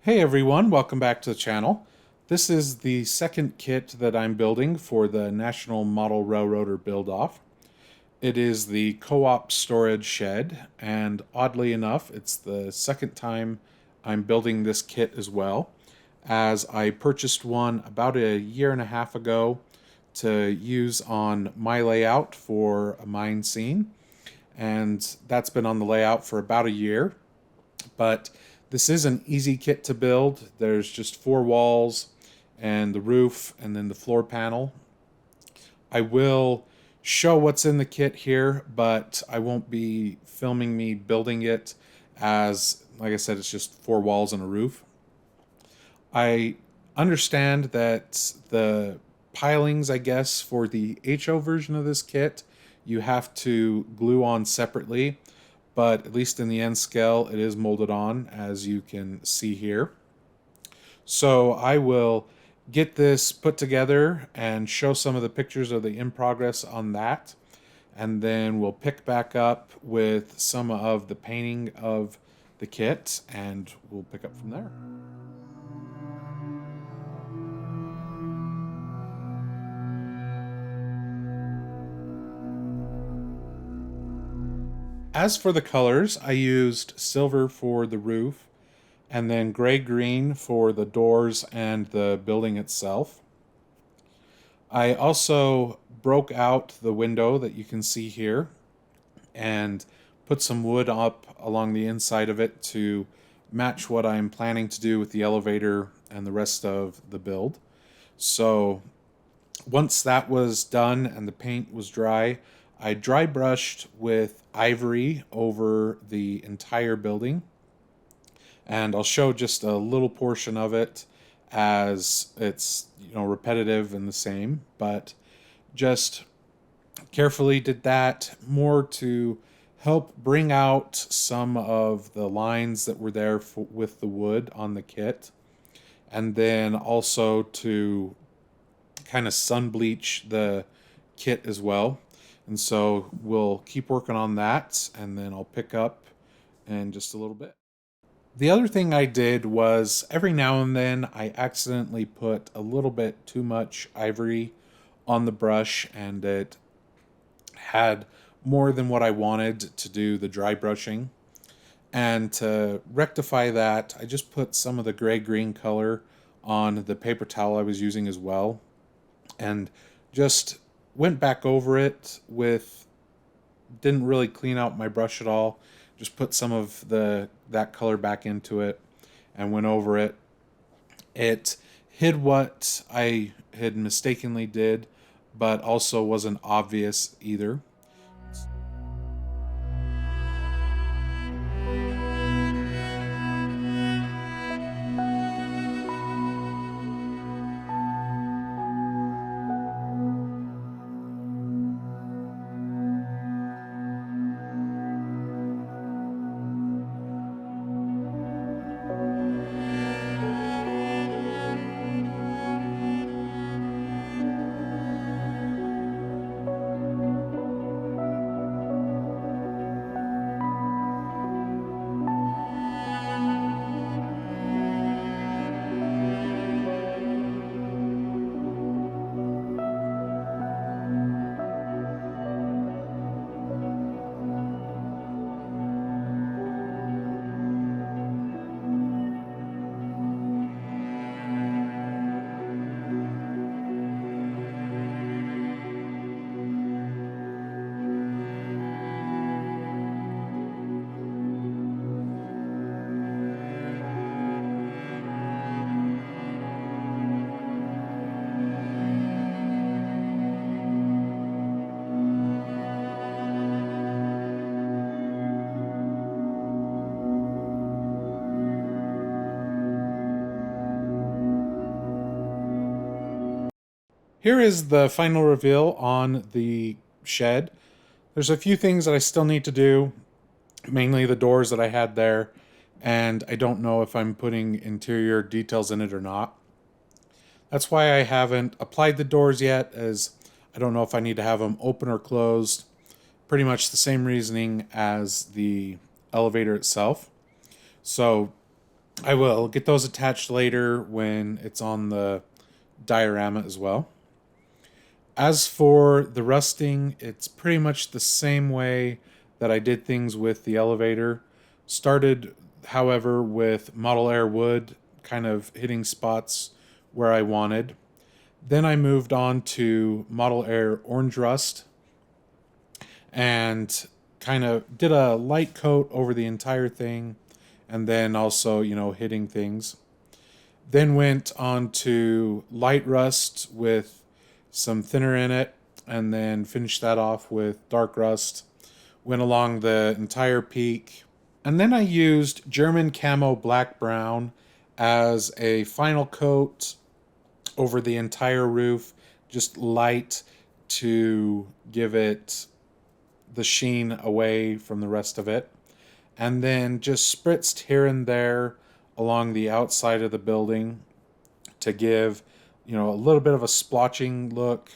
Hey everyone, welcome back to the channel. This is the second kit that I'm building for the National Model Railroader build-off. It is the CoOp storage shed, and oddly enough, it's the second time I'm building this kit as well, as I purchased one about a year and a half ago to use on my layout for a mine scene, and that's been on the layout for about a year. But this is an easy kit to build. There's just four walls and the roof and then the floor panel. I will show what's in the kit here, but I won't be filming me building it, as, like I said, it's just four walls and a roof. I understand that the pilings, I guess, for the HO version of this kit, you have to glue on separately, but at least in the nscale, it is molded on, as you can see here. So I will get this put together and show some of the pictures of the in progress on that, and then we'll pick back up with some of the painting of the kit, and we'll pick up from there. As for the colors, I used silver for the roof and then gray-green for the doors and the building itself. I also broke out the window that you can see here and put some wood up along the inside of it to match what I'm planning to do with the elevator and the rest of the build. So once that was done and the paint was dry, I dry brushed with ivory over the entire building, and I'll show just a little portion of it as it's repetitive and the same, but just carefully did that more to help bring out some of the lines that were there with the wood on the kit, and then also to kind of sun bleach the kit as well. And so we'll keep working on that, and then I'll pick up in just a little bit. The other thing I did was every now and then I accidentally put a little bit too much ivory on the brush, and it had more than what I wanted to do the dry brushing. And to rectify that, I just put some of the gray-green color on the paper towel I was using as well, and just went back over it with, didn't really clean out my brush at all, just put some of that color back into it and went over it. It hid what I had mistakenly did, but also wasn't obvious either. Here is the final reveal on the shed. There's a few things that I still need to do, mainly the doors that I had there, and I don't know if I'm putting interior details in it or not. That's why I haven't applied the doors yet, as I don't know if I need to have them open or closed. Pretty much the same reasoning as the elevator itself. So I will get those attached later when it's on the diorama as well. As for the rusting, it's pretty much the same way that I did things with the elevator. Started, however, with model air wood, kind of hitting spots where I wanted. Then I moved on to model air orange rust and kind of did a light coat over the entire thing, and then also, hitting things. Then went on to light rust with some thinner in it, and then finished that off with dark rust. Went along the entire peak. And then I used German camo black brown as a final coat over the entire roof, just light to give it the sheen away from the rest of it. And then just spritzed here and there along the outside of the building to give, a little bit of a splotching look,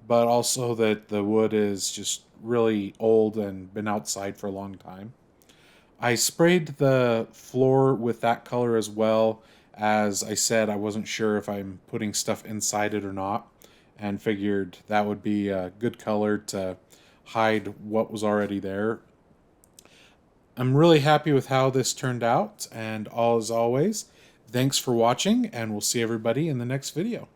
but also that the wood is just really old and been outside for a long time. I sprayed the floor with that color as well. As I said, I wasn't sure if I'm putting stuff inside it or not, and figured that would be a good color to hide what was already there. I'm really happy with how this turned out, and as always, thanks for watching, and we'll see everybody in the next video.